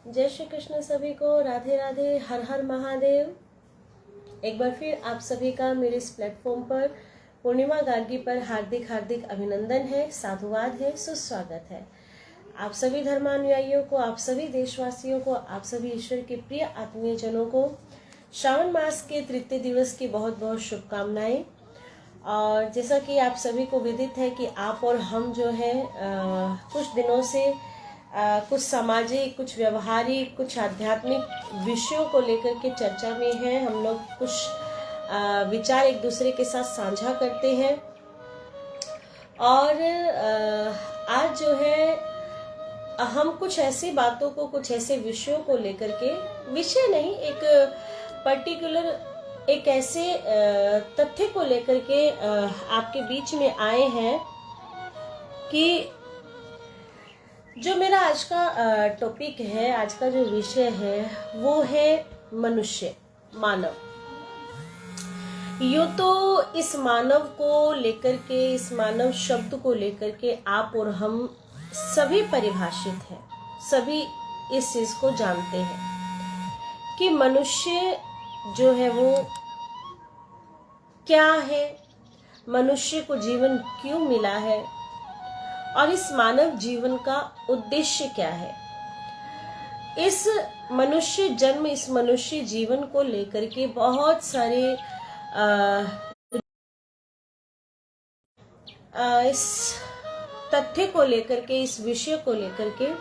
जय श्री कृष्ण सभी को, राधे राधे, हर हर महादेव। एक बार फिर आप सभी का मेरे इस प्लेटफॉर्म पर पूर्णिमा गार्गी पर हार्दिक हार्दिक अभिनंदन है, साधुवाद है, सुस्वागत है। आप सभी धर्मानुयायियों को, आप सभी देशवासियों को, आप सभी ईश्वर के प्रिय आत्मीय जनों को श्रावण मास के तृतीय दिवस की बहुत बहुत शुभकामनाएं। और जैसा कि आप सभी को विदित है कि आप और हम जो है कुछ दिनों से कुछ सामाजिक, कुछ व्यवहारिक, कुछ आध्यात्मिक विषयों को लेकर के चर्चा में हैं। हम लोग कुछ विचार एक दूसरे के साथ साझा करते हैं। और आज जो है हम कुछ ऐसी बातों को, कुछ ऐसे विषयों को लेकर के, विषय नहीं, एक पर्टिकुलर एक ऐसे तथ्य को लेकर के आपके बीच में आए हैं कि जो मेरा आज का टॉपिक है, आज का जो विषय है वो है मनुष्य, मानव। यूं तो इस मानव को लेकर के, इस मानव शब्द को लेकर के आप और हम सभी परिभाषित हैं, सभी इस चीज को जानते हैं कि मनुष्य जो है वो क्या है, मनुष्य को जीवन क्यों मिला है और इस मानव जीवन का उद्देश्य क्या है। इस मनुष्य जन्म, इस मनुष्य जीवन को लेकर के बहुत सारे इस तथ्य को लेकर के, इस विषय को लेकर के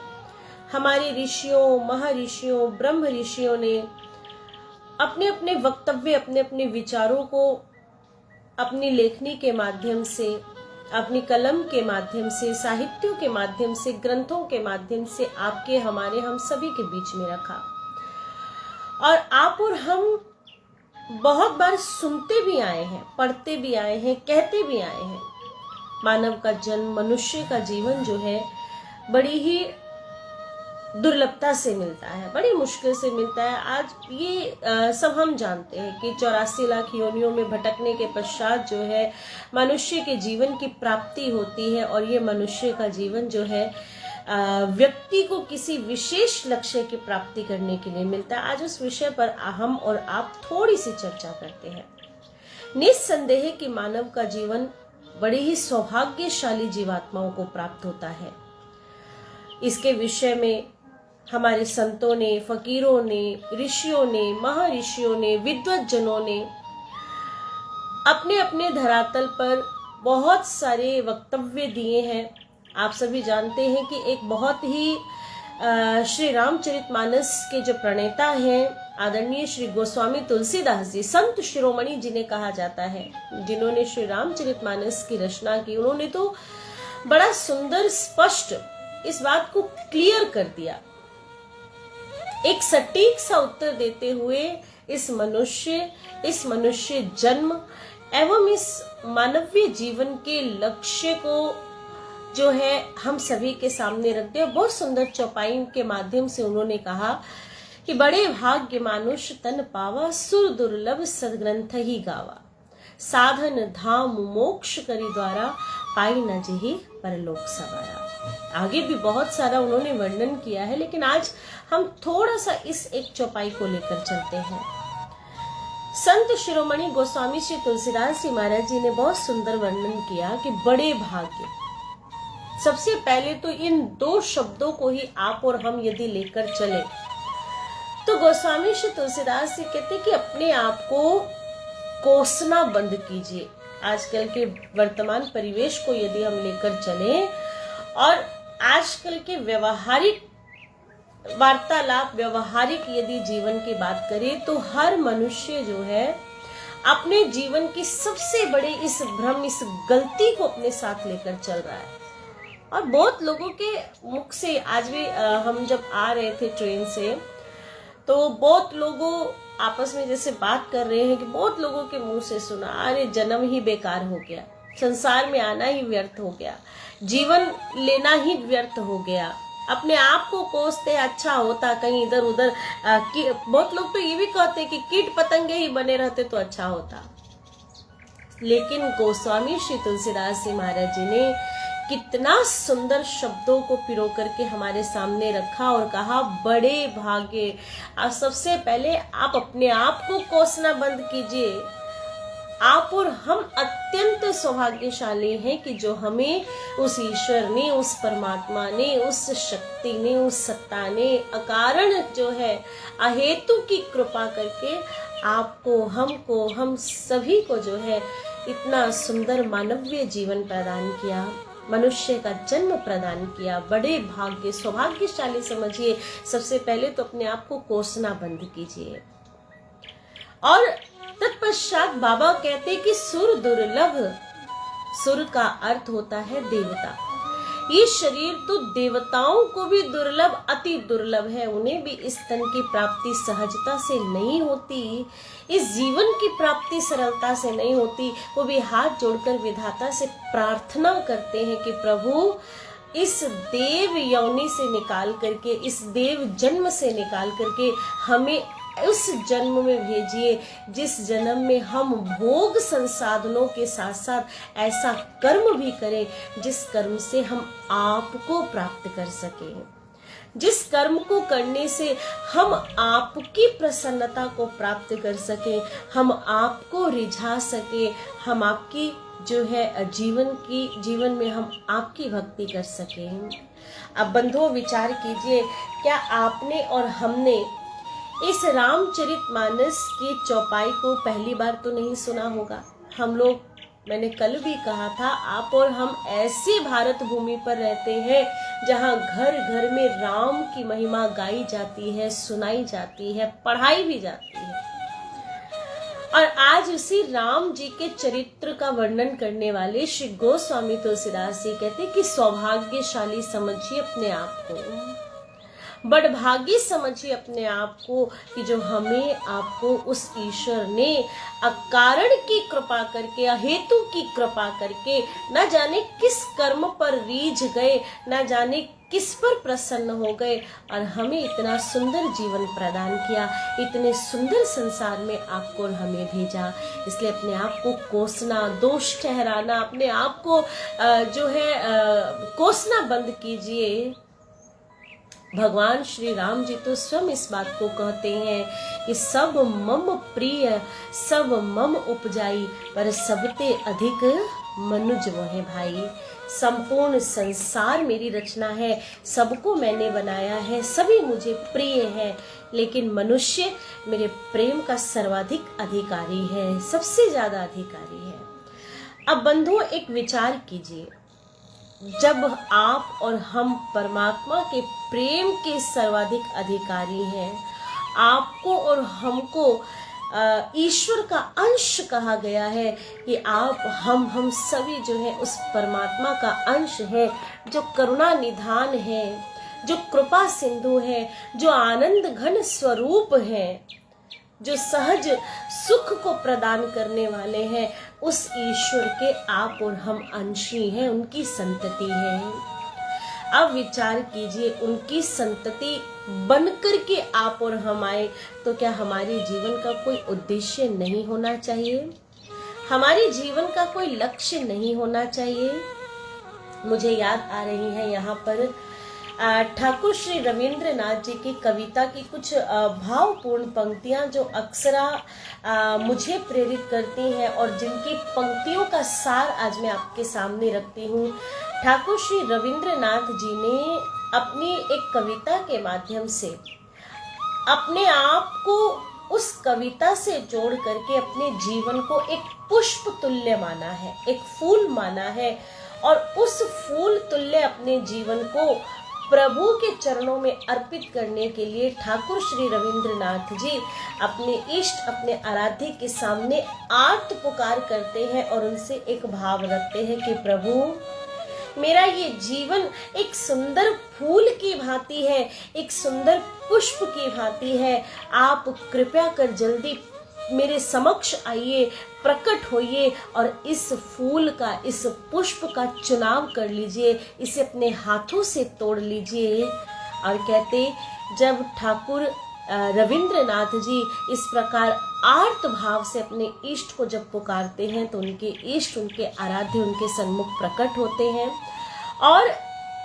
हमारे ऋषियों, महर्षियों, ब्रह्म ऋषियों ने अपने अपने वक्तव्य, अपने अपने विचारों को अपनी लेखनी के माध्यम से, अपनी कलम के माध्यम से, साहित्यों के माध्यम से, ग्रंथों के माध्यम से आपके, हमारे, हम सभी के बीच में रखा। और आप और हम बहुत बार सुनते भी आए हैं, पढ़ते भी आए हैं, कहते भी आए हैं, मानव का जन्म, मनुष्य का जीवन जो है बड़ी ही दुर्लभता से मिलता है, बड़ी मुश्किल से मिलता है। आज ये सब हम जानते हैं कि 84 लाख योनियों में भटकने के पश्चात जो है मनुष्य के जीवन की प्राप्ति होती है। और ये मनुष्य का जीवन जो है व्यक्ति को किसी विशेष लक्ष्य की प्राप्ति करने के लिए मिलता है। आज उस विषय पर हम और आप थोड़ी सी चर्चा करते हैं। निस्संदेह कि मानव का जीवन बड़े ही सौभाग्यशाली जीवात्माओं को प्राप्त होता है। इसके विषय में हमारे संतों ने, फकीरों ने, ऋषियों ने, महर्षियों ने, विद्वत जनों ने अपने अपने धरातल पर बहुत सारे वक्तव्य दिए हैं। आप सभी जानते हैं कि एक बहुत ही श्री रामचरितमानस के जो प्रणेता हैं, आदरणीय श्री गोस्वामी तुलसीदास जी, संत शिरोमणि जिन्हें कहा जाता है, जिन्होंने श्री रामचरितमानस की रचना की, उन्होंने तो बड़ा सुंदर, स्पष्ट इस बात को क्लियर कर दिया, एक सटीक सा उत्तर देते हुए इस मनुष्य जन्म एवं इस मानवीय जीवन के लक्ष्य को जो है हम सभी के सामने रखते हैं। बहुत सुंदर चौपाई के माध्यम से उन्होंने कहा कि बड़े भाग्य मानुष तन पावा, सुर दुर्लभ सदग्रंथ ही गावा, साधन धाम मोक्ष करी द्वारा, पाई न जेहि परलोक सवारा। आगे भी बहुत सारा उन्होंने वर्णन किया है, लेकिन आज हम थोड़ा सा इस एक चौपाई को लेकर चलते हैं। संत शिरोमणि गोस्वामी श्री तुलसीदास जी महाराज जी ने बहुत सुंदर वर्णन किया कि बड़े भाग्य, सबसे पहले तो इन दो शब्दों को ही आप और हम यदि लेकर चले तो गोस्वामी श्री तुलसीदास जी कहते कि अपने आप को कोसना बंद कीजिए। आजकल के वर्तमान परिवेश को यदि हम लेकर चले और आजकल के व्यवहारिक वार्तालाप, व्यवहारिक यदि जीवन की बात करें तो हर मनुष्य जो है अपने जीवन की सबसे बड़ी इस भ्रम, इस गलती को अपने साथ लेकर चल रहा है। और बहुत लोगों के मुख से आज भी हम जब आ रहे थे ट्रेन से तो बहुत लोगों आपस में जैसे बात कर रहे हैं कि बहुत लोगों के मुंह से सुना, अरे जन्म ही बेकार हो गया, संसार में आना ही व्यर्थ हो गया, जीवन लेना ही व्यर्थ हो गया, अपने आप को कोसते अच्छा होता कहीं इधर उधर। बहुत लोग तो ये भी कहते कि कीट पतंगे ही बने रहते तो अच्छा होता। लेकिन गोस्वामी श्री तुलसीदास जी महाराज जी ने कितना सुंदर शब्दों को पिरो करके हमारे सामने रखा और कहा बड़े भाग्य। आप सबसे पहले आप अपने आप को कोसना बंद कीजिए। आप और हम अत्यंत सौभाग्यशाली हैं कि जो हमें उस ईश्वर ने, उस परमात्मा ने, उस शक्ति ने, उस सत्ता ने अकारण जो है अहेतु की कृपा करके आपको, हमको, हम सभी को जो है इतना सुंदर मानवीय जीवन प्रदान किया, मनुष्य का जन्म प्रदान किया। बड़े भाग्य, सौभाग्यशाली समझिए। सबसे पहले तो अपने आप को कोसना बंद कीजिए। और तत्पश्चात बाबा कहते कि सुर दुर्लभ, सुर का अर्थ होता है देवता। ये शरीर तो देवताओं को भी दुर्लभ, अति दुर्लभ है। उन्हें भी इस तन की प्राप्ति सहजता से नहीं होती, इस जीवन की प्राप्ति सरलता से नहीं होती। वो भी हाथ जोड़कर विधाता से प्रार्थना करते हैं कि प्रभु इस देव योनि से निकाल करके, इस देव जन्म से निकाल करके हमें उस जन्म में भेजिए जिस जन्म में हम भोग संसाधनों के साथ साथ ऐसा कर्म भी करें जिस कर्म से हम आपको प्राप्त कर सकें, जिस कर्म को करने से हम आपकी प्रसन्नता को प्राप्त कर सकें, हम आपको रिझा सके, हम आपकी जो है जीवन में हम आपकी भक्ति कर सकें। अब बंधुओं विचार कीजिए, क्या आपने और हमने इस रामचरितमानस की चौपाई को पहली बार तो नहीं सुना होगा। हम लोग, मैंने कल भी कहा था, आप और हम ऐसी भारत भूमि पर रहते हैं जहां घर घर में राम की महिमा गाई जाती है, सुनाई जाती है, पढ़ाई भी जाती है। और आज उसी राम जी के चरित्र का वर्णन करने वाले श्री गोस्वामी तुलसीदास जी कहते कि सौभाग्यशाली समझिए अपने आप को, बड़भागी समझिए अपने आप को कि जो हमें आपको उस ईश्वर ने अकारण की कृपा करके, अहेतु की कृपा करके, न जाने किस कर्म पर रीझ गए, न जाने किस पर प्रसन्न हो गए और हमें इतना सुंदर जीवन प्रदान किया, इतने सुंदर संसार में आपको और हमें भेजा। इसलिए अपने आप को कोसना, दोष ठहराना, अपने आप को जो है कोसना बंद कीजिए। भगवान श्री राम जी तो स्वयं इस बात को कहते हैं कि सब मम प्रिय, सब मम उपजाई, पर सबते अधिक मनुज मोहे भाई। संपूर्ण संसार मेरी रचना है, सबको मैंने बनाया है, सभी मुझे प्रिय है, लेकिन मनुष्य मेरे प्रेम का सर्वाधिक अधिकारी है, सबसे ज्यादा अधिकारी है। अब बंधुओं एक विचार कीजिए, जब आप और हम परमात्मा के प्रेम के सर्वाधिक अधिकारी हैं, आपको और हमको ईश्वर का अंश कहा गया है कि आप हम सभी जो है उस परमात्मा का अंश है, जो करुणा निधान है, जो कृपा सिंधु है, जो आनंद घन स्वरूप है, जो सहज सुख को प्रदान करने वाले हैं, उस ईश्वर के आप और हम अंशी हैं, उनकी संतति हैं। अब विचार कीजिए, उनकी संतति बनकर के आप और हम आए तो क्या हमारे जीवन का कोई उद्देश्य नहीं होना चाहिए? हमारे जीवन का कोई लक्ष्य नहीं होना चाहिए? मुझे याद आ रही है यहाँ पर ठाकुर श्री रविंद्रनाथ जी की कविता की कुछ भावपूर्ण पंक्तियां जो अक्सर मुझे प्रेरित करती हैं और जिनकी पंक्तियों का सार आज मैं आपके सामने रखती हूँ। ठाकुर श्री रविंद्रनाथ जी ने अपनी एक कविता के माध्यम से अपने आप को उस कविता से जोड़ करके अपने जीवन को एक पुष्प तुल्य माना है, एक फूल माना है, और उस फूल तुल्य अपने जीवन को प्रभु के चरणों में अर्पित करने के लिए ठाकुर श्री रविंद्रनाथ जी अपने इष्ट, अपने आराध्य के सामने आर्त पुकार करते हैं और उनसे एक भाव रखते हैं कि प्रभु मेरा ये जीवन एक सुंदर फूल की भांति है, एक सुंदर पुष्प की भांति है। आप कृपया कर जल्दी मेरे समक्ष आइए, प्रकट होइए और इस फूल का, इस पुष्प का चुनाव कर लीजिए, इसे अपने हाथों से तोड़ लीजिए। और कहते जब ठाकुर रविंद्रनाथ जी इस प्रकार आर्त भाव से अपने इष्ट को जब पुकारते हैं तो उनके इष्ट, उनके आराध्य उनके सन्मुख प्रकट होते हैं और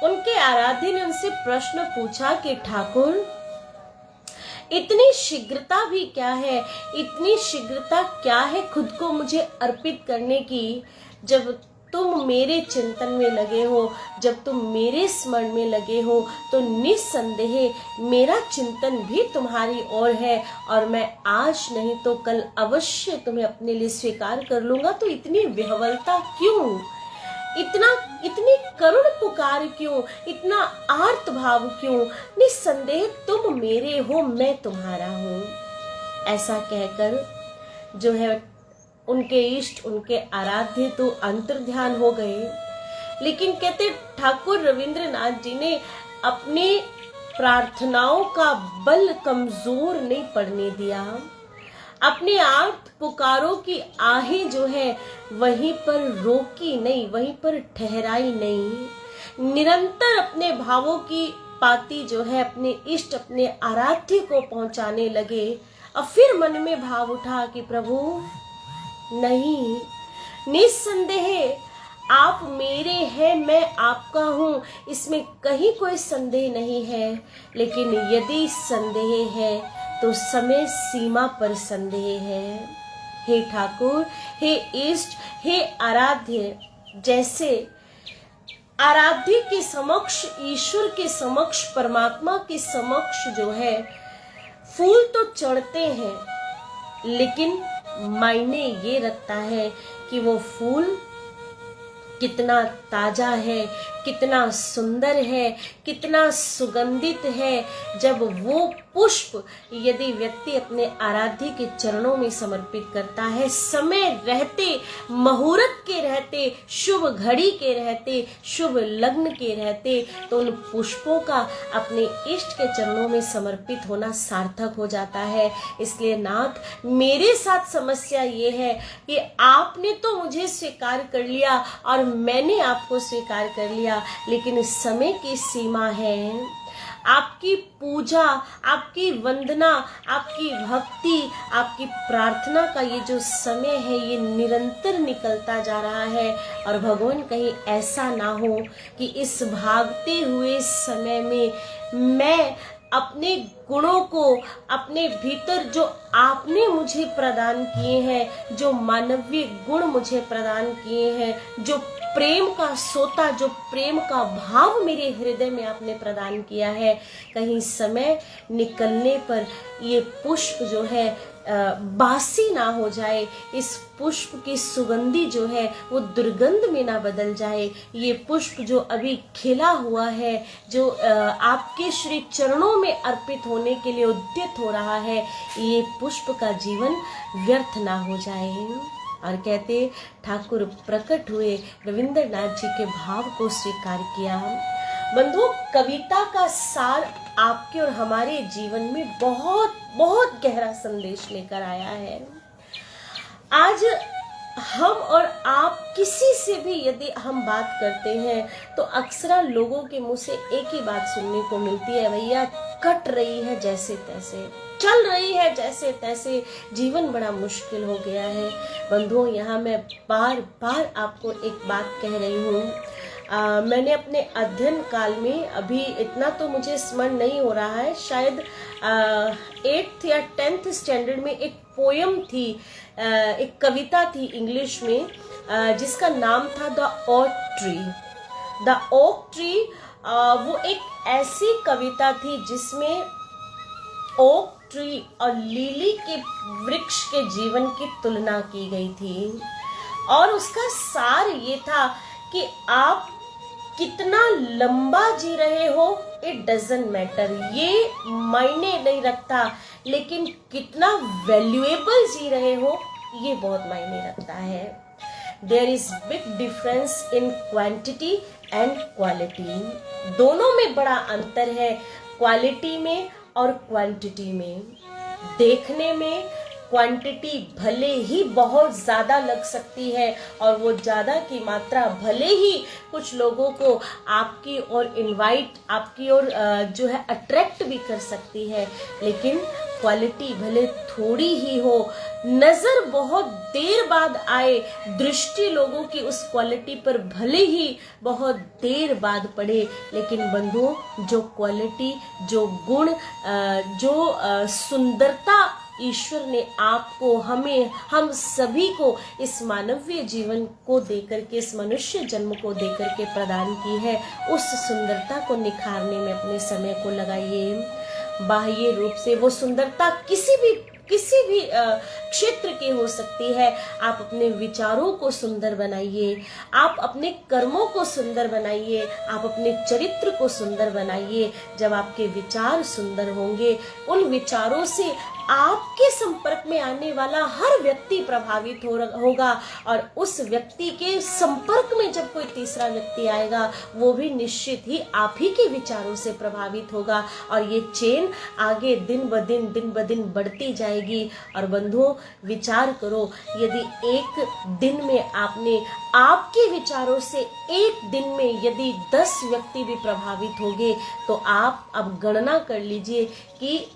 उनके आराध्य ने उनसे प्रश्न पूछा कि ठाकुर, इतनी शीघ्रता भी क्या है, इतनी शीघ्रता क्या है खुद को मुझे अर्पित करने की? जब तुम मेरे चिंतन में लगे हो, जब तुम मेरे स्मरण में लगे हो, तो निस्संदेह मेरा चिंतन भी तुम्हारी ओर है और मैं आज नहीं तो कल अवश्य तुम्हें अपने लिए स्वीकार कर लूंगा। तो इतनी विह्वलता क्यों, इतनी करुण पुकार क्यों, इतना आर्त भाव क्यों? निस्संदेह तुम मेरे हो, मैं तुम्हारा हूं। ऐसा कहकर जो है उनके इष्ट, उनके आराध्य तो अंतर्ध्यान हो गए। लेकिन कहते ठाकुर रविंद्रनाथ जी ने अपने प्रार्थनाओं का बल कमजोर नहीं पड़ने दिया। अपने आर्त पुकारों की आहें जो है वहीं पर रोकी नहीं, वहीं पर ठहराई नहीं। निरंतर अपने भावों की पाती जो है अपने इष्ट, अपने आराध्य को पहुंचाने लगे। और फिर मन में भाव उठा कि प्रभु नहीं, निस्संदेह आप मेरे हैं, मैं आपका हूं, इसमें कहीं कोई संदेह नहीं है। लेकिन यदि संदेह है तो समय सीमा पर संदेह है। हे ठाकुर, हे इष्ट, हे आराध्य, जैसे आराध्य के समक्ष, ईश्वर के समक्ष, परमात्मा के समक्ष जो है फूल तो चढ़ते हैं, लेकिन मायने ये रखता है कि वो फूल कितना ताजा है, कितना सुंदर है, कितना सुगंधित है। जब वो पुष्प यदि व्यक्ति अपने आराध्य के चरणों में समर्पित करता है, समय रहते, मुहूर्त के रहते, शुभ घड़ी के रहते, शुभ लग्न के रहते, तो उन पुष्पों का अपने इष्ट के चरणों में समर्पित होना सार्थक हो जाता है। इसलिए नाथ, मेरे साथ समस्या ये है कि आपने तो मुझे स्वीकार कर लिया और मैंने आपको स्वीकार कर लिया, लेकिन समय की सीमा है। आपकी पूजा, आपकी वंदना, आपकी भक्ति, आपकी प्रार्थना का ये जो समय है ये निरंतर निकलता जा रहा है। और भगवान कहीं ऐसा ना हो कि इस भागते हुए समय में मैं अपने गुणों को, अपने भीतर जो आपने मुझे प्रदान किए हैं, जो मानवीय गुण मुझे प्रदान किए हैं, जो प्रेम का सोता, जो प्रेम का भाव मेरे हृदय में आपने प्रदान किया है, कहीं समय निकलने पर ये पुष्प जो है बासी ना हो जाए, इस पुष्प की सुगंधी जो है वो दुर्गंध में ना बदल जाए। ये पुष्प जो अभी खिला हुआ है, जो आपके श्री चरणों में अर्पित होने के लिए उद्यत हो रहा है, ये पुष्प का जीवन व्यर्थ ना हो जाए। और कहते ठाकुर प्रकट हुए, रविंद्रनाथ जी के भाव को स्वीकार किया। बंधु, कविता का सार आपके और हमारे जीवन में बहुत बहुत गहरा संदेश लेकर आया है। आज हम और आप किसी से भी यदि हम बात करते हैं तो अक्सर लोगों के मुंह से एक ही बात सुनने को मिलती है, भैया कट रही है जैसे तैसे, चल रही है जैसे तैसे, जीवन बड़ा मुश्किल हो गया है। बंधुओं, यहाँ मैं बार बार आपको एक बात कह रही हूँ। मैंने अपने अध्ययन काल में, अभी इतना तो मुझे स्मरण नहीं हो रहा है, शायद 8th या 10th स्टैंडर्ड में एक पोयम थी, एक कविता थी इंग्लिश में, जिसका नाम था the oak tree. The oak tree वो एक ऐसी कविता थी जिसमें ओक ट्री और लिली के वृक्ष के जीवन की तुलना की गई थी। और उसका सार ये था कि आप कितना लंबा जी रहे हो, इट डजंट मैटर, ये मायने नहीं रखता, लेकिन कितना वैल्यूएबल जी रहे हो ये बहुत मायने रखता है। There is big difference in quantity and quality. दोनों में बड़ा अंतर है, क्वालिटी में और क्वांटिटी में। देखने में क्वांटिटी भले ही बहुत ज्यादा लग सकती है और वो ज्यादा की मात्रा भले ही कुछ लोगों को आपकी ओर इनवाइट, आपकी ओर जो है अट्रैक्ट भी कर सकती है, लेकिन क्वालिटी भले थोड़ी ही हो, नजर बहुत देर बाद आए, दृष्टि लोगों की उस क्वालिटी पर भले ही बहुत देर बाद पड़े, लेकिन बंधुओं जो क्वालिटी, जो गुण, जो सुंदरता ईश्वर ने आपको, हमें, हम सभी को इस मानवीय जीवन को देकर के, इस मनुष्य जन्म को देकर के प्रदान की है, उस सुंदरता को निखारने में अपने समय को लगाइए। बाह्य रूप से वो सुंदरता किसी भी क्षेत्र की हो सकती है। आप अपने विचारों को सुंदर बनाइए, आप अपने कर्मों को सुंदर बनाइए, आप अपने चरित्र को सुंदर बनाइए। जब आपके विचार सुंदर होंगे, उन विचारों से आपके संपर्क में आने वाला हर व्यक्ति प्रभावित होगा, और उस व्यक्ति के संपर्क में जब कोई तीसरा व्यक्ति आएगा, वो भी निश्चित ही आप ही के विचारों से प्रभावित होगा, और ये चेन आगे दिन ब दिन बढ़ती जाएगी। और बंधुओं, विचार करो, यदि एक दिन में आपके विचारों से एक दिन में यदि 10 व्यक्ति भी प्रभावित होंगे, तो आप अब गणना कर लीजिए कि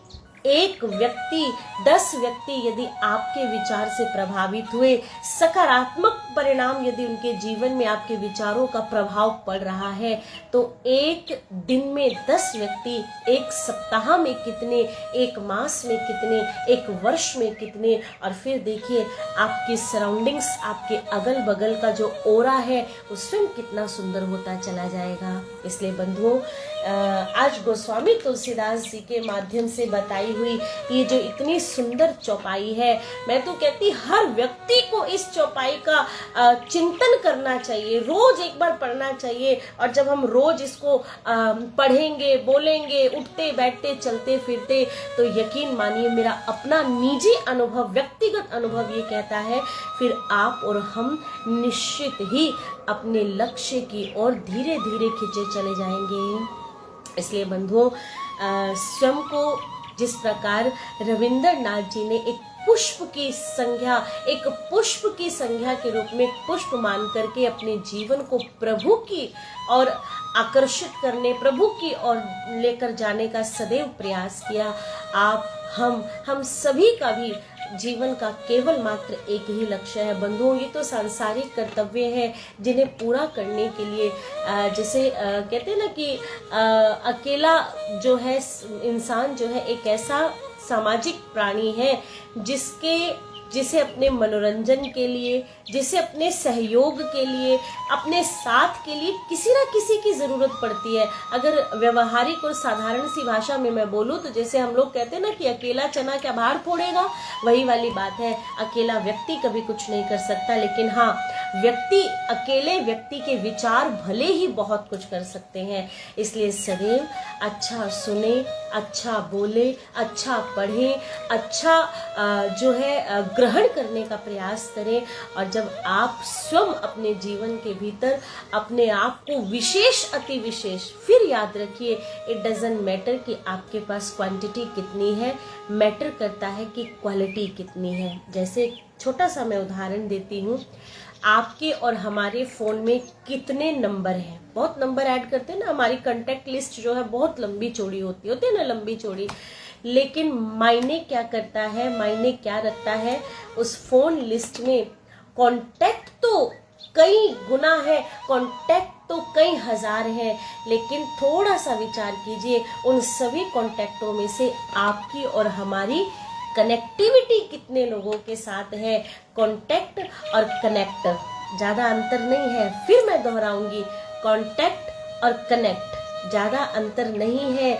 एक व्यक्ति, 10 व्यक्ति यदि आपके विचार से प्रभावित हुए, सकारात्मक परिणाम यदि उनके जीवन में आपके विचारों का प्रभाव पड़ रहा है, तो एक दिन में 10 व्यक्ति, एक सप्ताह में कितने, एक मास में कितने, एक वर्ष में कितने, और फिर देखिए आपकी सराउंडिंग्स, आपके अगल बगल का जो ओरा है, वो स्वयं कितना सुंदर होता चला जाएगा। इसलिए बंधुओं, आज गोस्वामी तुलसीदास जी के माध्यम से बताई हुई ये जो इतनी सुंदर चौपाई है, मैं तो कहती हर व्यक्ति को इस चौपाई का चिंतन करना चाहिए, रोज एक बार पढ़ना चाहिए। और जब हम रोज इसको पढ़ेंगे, बोलेंगे, उठते बैठते चलते फिरते, तो यकीन मानिए, मेरा अपना निजी अनुभव, व्यक्तिगत अनुभव ये कहता है, फिर आप और हम निश्चित ही अपने लक्ष्य की ओर धीरे धीरे खिंचे चले जाएंगे। इसलिए बंधुओं, स्वयं को जिस प्रकार रविंद्रनाथ जी ने एक पुष्प की संज्ञा के रूप में पुष्प मान करके अपने जीवन को प्रभु की और आकर्षित करने, प्रभु की ओर लेकर जाने का सदैव प्रयास किया, हम सभी का भी जीवन का केवल मात्र एक ही लक्ष्य है। बंधुओं, ये तो सांसारिक कर्तव्य है जिन्हें पूरा करने के लिए जैसे कहते हैं ना कि अकेला जो है इंसान जो है एक ऐसा सामाजिक प्राणी है जिसे अपने मनोरंजन के लिए, जिसे अपने सहयोग के लिए, अपने साथ के लिए किसी ना किसी की जरूरत पड़ती है। अगर व्यवहारिक और साधारण सी भाषा में मैं बोलूं तो जैसे हम लोग कहते हैं ना कि अकेला चना क्या बाहर फोड़ेगा, वही वाली बात है। अकेला व्यक्ति कभी कुछ नहीं कर सकता, लेकिन हाँ, अकेले व्यक्ति के विचार भले ही बहुत कुछ कर सकते हैं। इसलिए सदैव अच्छा सुने, अच्छा बोले, अच्छा पढ़े, अच्छा जो है ग्रहण करने का प्रयास करें। और जब आप स्वयं अपने जीवन के भीतर अपने आप को विशेष, अति विशेष, फिर याद रखिए, इट डजंट मैटर कि आपके पास क्वांटिटी कितनी है, मैटर करता है कि क्वालिटी कितनी है। जैसे छोटा सा मैं उदाहरण देती हूँ, आपके और हमारे फोन में कितने नंबर हैं, बहुत नंबर ऐड करते हैं ना, हमारी कांटेक्ट लिस्ट जो है बहुत लंबी चौड़ी होती है ना, लंबी चौड़ी, लेकिन मायने क्या करता है, मायने क्या रखता है, उस फोन लिस्ट में कांटेक्ट तो कई गुना है, कांटेक्ट तो कई हजार है, लेकिन थोड़ा सा विचार कीजिए, उन सभी कांटेक्टों में से आपकी और हमारी कनेक्टिविटी कितने लोगों के साथ है। कांटेक्ट और कनेक्ट ज्यादा अंतर नहीं है, फिर मैं दोहराऊंगी, कांटेक्ट और कनेक्ट ज्यादा अंतर नहीं है,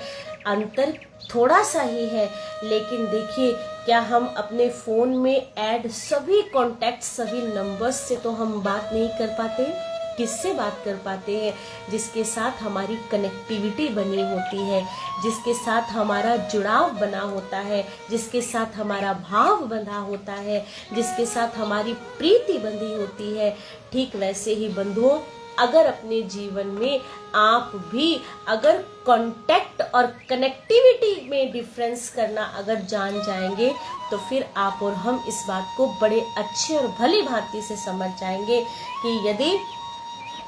अंतर थोड़ा सा ही है। लेकिन देखिए, क्या हम अपने फोन में ऐड सभी कांटेक्ट, सभी नंबर्स से तो हम बात नहीं कर पाते। किससे बात कर पाते हैं? जिसके साथ हमारी कनेक्टिविटी बनी होती है, जिसके साथ हमारा जुड़ाव बना होता है, जिसके साथ हमारा भाव बंधा होता है, जिसके साथ हमारी प्रीति बंधी होती है। ठीक वैसे ही बंधुओं, अगर अपने जीवन में आप भी अगर कांटेक्ट और कनेक्टिविटी में डिफरेंस करना अगर जान जाएंगे, तो फिर आप और हम इस बात को बड़े अच्छे और भली भांति से समझ जाएंगे कि यदि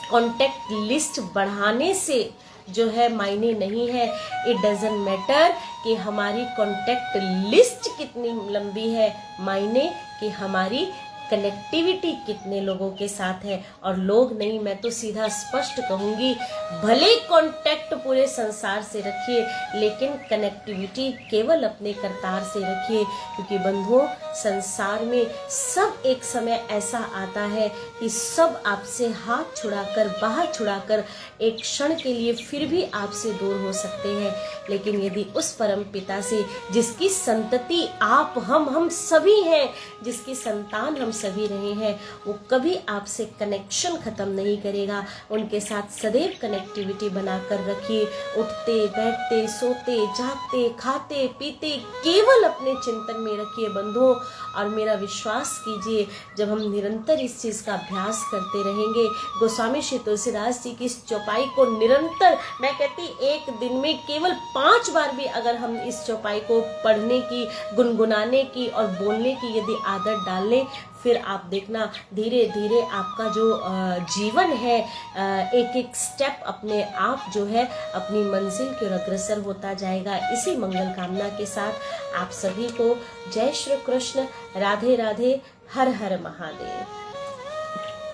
कांटेक्ट लिस्ट बढ़ाने से जो है मायने नहीं है। इट डजंट मैटर कि हमारी कॉन्टेक्ट लिस्ट कितनी लंबी है, मायने कि हमारी कनेक्टिविटी कितने लोगों के साथ है। और लोग नहीं, मैं तो सीधा स्पष्ट कहूंगी, भले कांटेक्ट पूरे संसार से रखिए लेकिन कनेक्टिविटी केवल अपने करतार से रखिए, क्योंकि बंधुओं संसार में सब एक समय ऐसा आता है कि सब आपसे हाथ छुड़ाकर, बाहर छुड़ाकर एक क्षण के लिए फिर भी आपसे दूर हो सकते हैं, लेकिन यदि उस परम पिता से जिसकी संतति आप हम सभी हैं, जिसकी संतान हम सभी रहे हैं, वो कभी आपसे कनेक्शन खत्म नहीं करेगा। उनके साथ सदैव कनेक्टिविटी बनाकर रखिए। उठते बैठते, सोते जागते, खाते पीते केवल अपने चिंतन में रखिए बंधुओं। और मेरा विश्वास कीजिए, जब हम निरंतर इस चीज का अभ्यास करते रहेंगे, गोस्वामी श्री तुलसीदास जी की इस चौपाई को निरंतर, मैं कहती एक दिन में केवल 5 बार भी अगर हम इस चौपाई को पढ़ने की, गुनगुनाने की और बोलने की यदि आदत डाल लें, फिर आप देखना धीरे धीरे आपका जो जीवन है एक एक स्टेप अपने आप जो है अपनी मंजिल की ओर अग्रसर होता जाएगा। इसी मंगल कामना के साथ आप सभी को जय श्री कृष्ण, राधे राधे, हर हर महादेव।